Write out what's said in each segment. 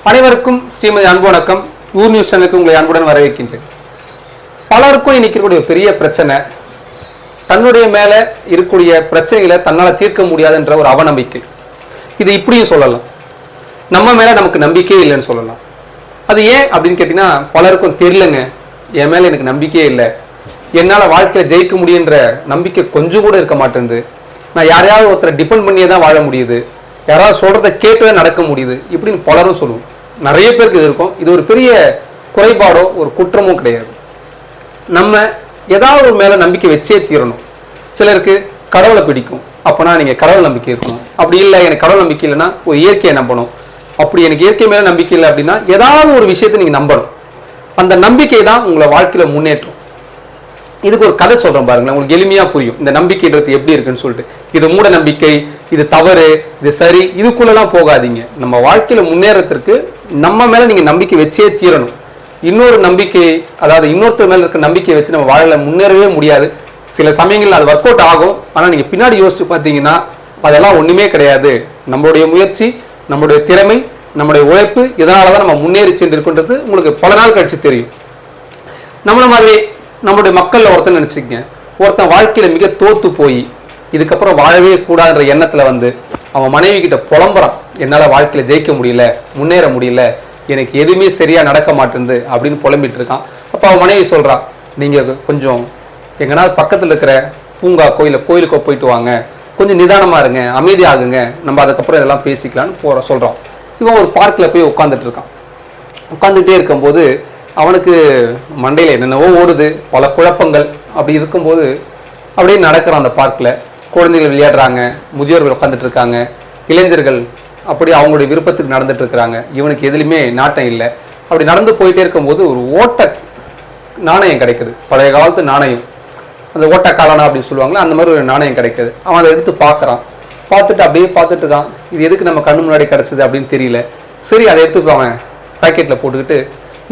அனைவருக்கும் ஸ்ரீமதி அன்பு வணக்கம். ஊர் நியூஸ் சேனலுக்கு உங்களை அன்புடன் வரவேற்கின்றேன். பலருக்கும் இன்னைக்கு இருக்கக்கூடிய பெரிய பிரச்சனை, தன்னுடைய மேல இருக்கக்கூடிய பிரச்சனைகளை தன்னால தீர்க்க முடியாதுன்ற ஒரு அவநம்பிக்கை. இது இப்படியும் சொல்லலாம், நம்ம மேல நமக்கு நம்பிக்கையே இல்லைன்னு சொல்லலாம். அது ஏன் அப்படின்னு கேட்டீங்கன்னா, பலருக்கும் தெரியலங்க, என் மேல எனக்கு நம்பிக்கையே இல்லை, என்னால வாழ்க்கையில ஜெயிக்க முடியுன்ற நம்பிக்கை கொஞ்சம் கூட இருக்க மாட்டேங்குது, நான் யாரையாவது ஒருத்தரை டிபெண்ட் பண்ணியே தான் வாழ முடியுது, யாராவது சொல்றதை கேட்டுதான் நடக்க முடியுது இப்படின்னு பலரும் சொல்லுவோம். நிறைய பேருக்கு இது இருக்கும். இது ஒரு பெரிய குறைபாடோ ஒரு குற்றமோ கிடையாது. நம்ம ஏதாவது ஒரு மேல நம்பிக்கை வச்சே தீரணும். சிலருக்கு கடவுளை பிடிக்கும், அப்பனா நீங்க கடவுள் நம்பிக்கை இருக்கணும். அப்படி இல்லை, எனக்கு கடவுள் நம்பிக்கை இல்லைன்னா ஒரு இயற்கையை நம்பணும். அப்படி எனக்கு இயற்கை மேல நம்பிக்கை இல்லை அப்படின்னா ஏதாவது ஒரு விஷயத்தை நீங்க நம்பணும். அந்த நம்பிக்கை தான் உங்களை வாழ்க்கையில முன்னேற்றும். இதுக்கு ஒரு கதை சொல்றேன் பாருங்களேன், உங்களுக்கு எளிமையா புரியும் இந்த நம்பிக்கைன்றது எப்படி இருக்குன்னு சொல்லிட்டு. இது மூட நம்பிக்கை, இது தவறு, இது சரி, இதுக்குள்ளெல்லாம் போகாதீங்க. நம்ம வாழ்க்கையில முன்னேறத்திற்கு நம்ம மேல நீங்க நம்பிக்கை வச்சே தீரணும். இன்னொரு நம்பிக்கை, அதாவது இன்னொருத்தர் மேல இருக்க நம்பிக்கையை வச்சு நம்ம வாழல முன்னேறவே முடியாது. சில சமயங்கள்ல அது ஒர்க் அவுட் ஆகும், ஆனா நீங்க பின்னாடி யோசிச்சு பார்த்தீங்கன்னா அதெல்லாம் ஒண்ணுமே கிடையாது. நம்மளுடைய முயற்சி, நம்மளுடைய திறமை, நம்மளுடைய உழைப்பு, இதனாலதான் நம்ம முன்னேறி சென்று இருக்கின்றது உங்களுக்கு பல நாள் கழிச்சு தெரியும். நம்மள மாதிரி நம்மளுடைய மக்கள்ல ஒருத்தன் நினைச்சுக்கங்க, ஒருத்தன் வாழ்க்கையில மிக தோத்து போய் இதுக்கப்புறம் வாழவே கூடாதுன்ற எண்ணத்துல வந்து அவன் மனைவி கிட்ட புலம்புறான், என்னால வாழ்க்கையில ஜெயிக்க முடியல, முன்னேற முடியல, எனக்கு எதுவுமே சரியா நடக்க மாட்டேங்குது அப்படின்னு புலம்பிட்டு இருக்கான். அப்ப அவன் மனைவி சொல்றான், நீங்க கொஞ்சம் எங்கனால பக்கத்துல இருக்கிற பூங்காக்கோ இல்ல கோயிலுக்கோ போயிட்டு வாங்க, கொஞ்சம் நிதானமா இருங்க, அமைதியாகுங்க, நம்ம அதுக்கப்புறம் இதெல்லாம் பேசிக்கலாம்னு சொல்றோம். இவன் ஒரு பார்க்ல போய் உட்காந்துட்டு இருக்கான். உட்காந்துட்டே இருக்கும்போது அவனுக்கு மண்டையில என்னென்னவோ ஓடுது, பல குழப்பங்கள். அப்படி இருக்கும்போது அப்படியே நடக்கிறான். அந்த பார்க்ல குழந்தைகள் விளையாடுறாங்க, முதியோர்கள் உட்காந்துட்டு இருக்காங்க, இளைஞர்கள் அப்படி அவங்களுடைய விருப்பத்துக்கு நடந்துட்டு இருக்கிறாங்க. இவனுக்கு எதுலையுமே நாட்டம் இல்லை. அப்படி நடந்து போயிட்டே இருக்கும்போது ஒரு ஓட்ட நாணயம் கிடைக்குது, பழைய காலத்து நாணயம், அந்த ஓட்ட காலனா அப்படின்னு சொல்லுவாங்களா, அந்த மாதிரி ஒரு நாணயம் கிடைக்குது. அவன் அதை எடுத்து பார்க்குறான். பார்த்துட்டு அப்படியே பார்த்துட்டு இருக்கான், இது எதுக்கு நம்ம கண்ணு முன்னாடி கிடைச்சது அப்படின்னு தெரியல. சரி, அதை எடுத்து அவன் பேக்கெட்டில் போட்டுக்கிட்டு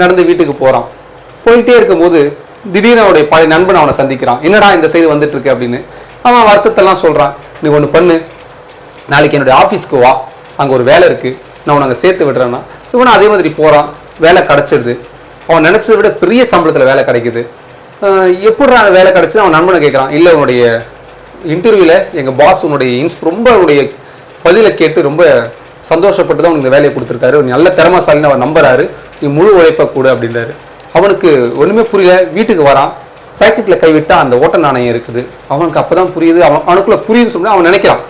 நடந்து வீட்டுக்கு போகிறான். போயிட்டே இருக்கும்போது திடீர்னு அவனுடைய பழைய நண்பன் அவனை சந்திக்கிறான். என்னடா இந்த சைடு வந்துட்டு இருக்கு அப்படின்னு. அவன் வருத்தத்தெல்லாம் சொல்கிறான். நீ ஒன்று பண்ணு, நாளைக்கு என்னுடைய ஆஃபீஸ்க்கு வா, அங்கே ஒரு வேலை இருக்குது, நான் உன்னை அங்கே சேர்த்து விடுறேன்னா. இவனும் அதே மாதிரி போகிறான், வேலை கிடச்சிடுது. அவன் நினச்சதை விட பெரிய சம்பளத்தில் வேலை கிடைக்குது. எப்படி அந்த வேலை கிடச்சி அவன் நண்பனை கேட்குறான். இல்லை, உன்னுடைய இன்டர்வியூவில் எங்கள் பாஸ் உன்னுடைய ரொம்ப உன்னுடைய பதிலை கேட்டு ரொம்ப சந்தோஷப்பட்டு தான் உனக்கு இந்த வேலையை கொடுத்துருக்காரு, நல்ல திறமைசாலின்னு அவர் நம்புறாரு, நீ முழு உழைப்ப கூட அப்படின்றாரு. அவனுக்கு ஒன்றுமே புரியல. வீட்டுக்கு வரான், பேக்கெட்டில் கைவிட்டா அந்த ஓட்ட நாணயம் இருக்குது. அவனுக்கு அப்போ தான் புரியுது, அவனுக்குள்ள புரியுதுன்னு சொல்லி அவன் நினைக்கிறான்,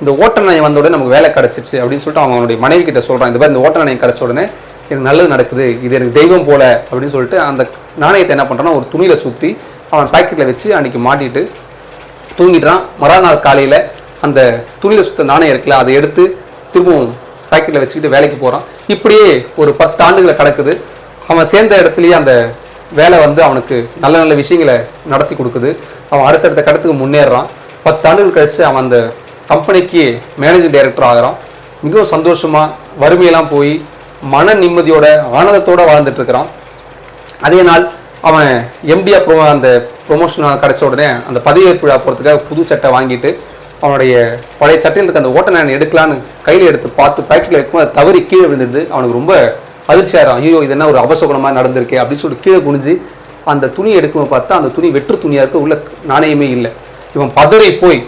இந்த ஓட்ட நாணயம் வந்த உடனே நமக்கு வேலை கிடச்சிச்சு அப்படின்னு சொல்லிட்டு அவனுடைய மனைவி கிட்ட சொல்கிறான். இந்த மாதிரி இந்த ஓட்ட நாணயம் கிடச்ச உடனே எனக்கு நல்லது நடக்குது, இது எனக்கு தெய்வம் போல அப்படின்னு சொல்லிட்டு அந்த நாணயத்தை என்ன பண்ணுறான்னா ஒரு துணியில் சுற்றி அவன் பேக்கெட்டில் வச்சு அன்றைக்கி மாட்டிட்டு தூங்கிட்டான். மறுநாள் காலையில் அந்த துணியில் சுத்த நாணயம் இருக்குல்ல, அதை எடுத்து திரும்பவும் பேக்கெட்டில் வச்சுக்கிட்டு வேலைக்கு போகிறான். இப்படியே ஒரு 10 ஆண்டுகளை கிடக்குது. அவன் சேர்ந்த இடத்துலையே அந்த வேலை வந்து அவனுக்கு நல்ல நல்ல விஷயங்களை நடத்தி கொடுக்குது. அவன் அடுத்தடுத்த கடத்துக்கு முன்னேறான். 10 ஆண்டுகள் கழிச்சு அவன் அந்த கம்பெனிக்கு மேனேஜிங் டைரக்டர் ஆகிறான். மிகவும் சந்தோஷமாக வறுமையெல்லாம் போய் மன நிம்மதியோட ஆனந்தத்தோடு வாழ்ந்துட்டு இருக்கிறான். அதே நாள் அவன் எம்டியா அந்த ப்ரொமோஷன் கிடைச்ச உடனே அந்த பதவியேற்பு விழா போகிறதுக்காக புது சட்டை வாங்கிட்டு அவனுடைய பழைய சட்டையில் இருக்க அந்த ஓட்ட நாணயம் எடுக்கலான்னு கையில் எடுத்து பார்த்து பேக்கெட்டில் வைக்கும், அது தவறி கீழே விழுந்துருது. அவனுக்கு ரொம்ப அதிர்ச்சியாகிறான். ஐயோ, இது என்ன ஒரு அபசகுணமாக நடந்திருக்கு அப்படின்னு சொல்லிட்டு கீழே குனிஞ்சு அந்த துணி எடுக்கும் பார்த்தா அந்த துணி வெற்று துணியாக இருக்கு, உள்ள நாணயமே இல்லை. இவன் பதறி போய்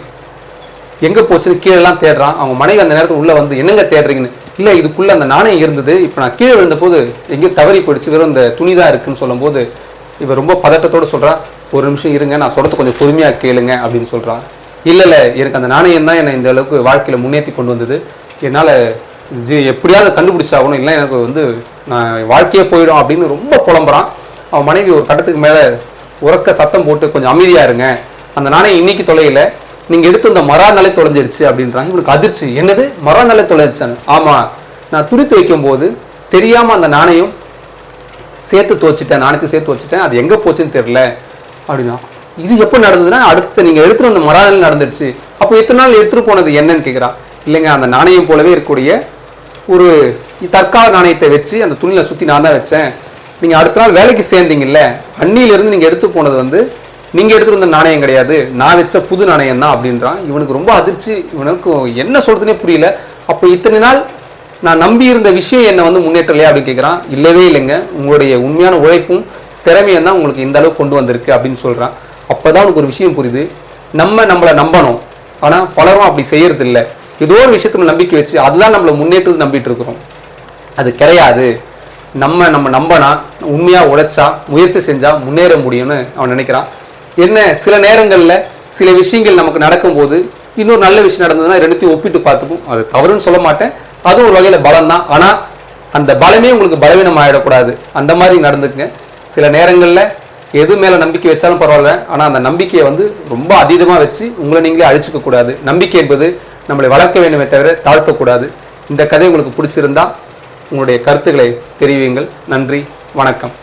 எங்கே போச்சுன்னு கீழெல்லாம் தேடுறான். அவங்க மனைவி அந்த நேரத்தில் உள்ளே வந்து என்னங்க தேடுறீங்கன்னு. இல்லை, இதுக்குள்ளே அந்த நாணயம் இருந்தது, இப்போ நான் கீழே விழுந்த போது எங்கேயும் தவறி போயிடுச்சு, வெறும் இந்த துணி தான் இருக்குன்னு சொல்லும்போது இவன் ரொம்ப பதட்டத்தோடு சொல்கிறான், ஒரு நிமிஷம் இருங்க, நான் சொல்கிறது கொஞ்சம் பொறுமையாக கேளுங்க அப்படின்னு சொல்கிறான். இல்லை, எனக்கு அந்த நாணயம் தான் என்னை இந்த அளவுக்கு வாழ்க்கையில் முன்னேற்றி கொண்டு வந்தது, என்னால் எப்படியாவது கண்டுபிடிச்சாகணும், இல்லை எனக்கு வந்து நான் வாழ்க்கையே போயிடும் அப்படின்னு ரொம்ப புலம்புறான். அவன் மனைவி ஒரு கட்டத்துக்கு மேலே உறக்க சத்தம் போட்டு கொஞ்சம் அமைதியாக இருங்க, அந்த நாணயம் இன்னைக்கு தொலையில, நீங்கள் எடுத்து இந்த மறுநாளே தொலைஞ்சிடுச்சு அப்படின்றாங்க. இவனுக்கு அதிர்ச்சி, என்னது மறுநாளே தொலைஞ்சிச்சான்னு. ஆமாம், நான் துணித்து வைக்கும் போது தெரியாமல் அந்த நாணயம் சேர்த்து துவச்சிட்டேன், நாணயத்தை சேர்த்து வச்சுட்டேன், அது எங்கே போச்சுன்னு தெரியல அப்படின்னா. இது எப்போ நடந்ததுன்னா அடுத்து நீங்கள் எடுத்துகிட்டு வந்த மறுநாள் நடந்துடுச்சு. அப்போ எத்தனை நாள் எடுத்துகிட்டு போனது என்னன்னு கேட்குறான். இல்லைங்க, அந்த நாணயம் போலவே இருக்கக்கூடிய ஒரு தற்கால நாணயத்தை வச்சு அந்த துணியில் சுற்றி நான் தான் வச்சேன், நீங்கள் அடுத்த நாள் வேலைக்கு சேர்ந்தீங்கல்ல, அன்னியிலிருந்து நீங்கள் எடுத்து போனது வந்து நீங்கள் எடுத்துகிட்டு வந்த நாணயம் கிடையாது, நான் வச்ச புது நாணயம் தான் அப்படின்றான். இவனுக்கு ரொம்ப அதிர்ச்சி, இவனுக்கு என்ன சொல்கிறதுனே புரியல. அப்போ இத்தனை நாள் நான் நம்பி இருந்த விஷயம் என்னை வந்து முன்னேற்றலையா அப்படின்னு கேட்குறான். இல்லவே இல்லைங்க, உங்களுடைய உண்மையான உழைப்பும் திறமையும் தான் உங்களுக்கு இந்த அளவுக்கு கொண்டு வந்திருக்கு அப்படின்னு சொல்கிறான். அப்போ தான் உனக்கு ஒரு விஷயம் புரியுது, நம்மளை நம்பணும், ஆனால் பலரும் அப்படி செய்யறது இல்லை. ஏதோ ஒரு விஷயத்துல நம்பிக்கை வச்சு அதுதான் நம்மளை முன்னேற்றது நம்பிட்டு இருக்கிறோம். அது கிடையாது. நம்ம நம்பனா, உண்மையாக உழைச்சா, முயற்சி செஞ்சால் முன்னேற முடியும்னு அவன் நினைக்கிறான். என்ன சில நேரங்களில் சில விஷயங்கள் நமக்கு நடக்கும்போது இன்னொரு நல்ல விஷயம் நடந்ததுன்னா ரெண்டுத்தையும் ஒப்பிட்டு பார்த்துக்கும். அது தவறுன்னு சொல்ல மாட்டேன், அதுவும் ஒரு வகையில் பலம் தான். ஆனால் அந்த பலமே உங்களுக்கு பலவீனம் ஆகிடக்கூடாது. அந்த மாதிரி நடந்துக்குங்க. சில நேரங்களில் எது மேலே நம்பிக்கை வச்சாலும் பரவாயில்ல, ஆனால் அந்த நம்பிக்கையை வந்து ரொம்ப அதீதமாக வச்சு உங்களை நீங்களே அழிச்சிக்க கூடாது. நம்பிக்கை என்பது நம்மளை வளர்க்க வேண்டுமே தவிர தாழ்த்தக்கூடாது. இந்த கதை உங்களுக்கு பிடிச்சிருந்தா உங்களுடைய கருத்துக்களை தெரிவியுங்கள். நன்றி, வணக்கம்.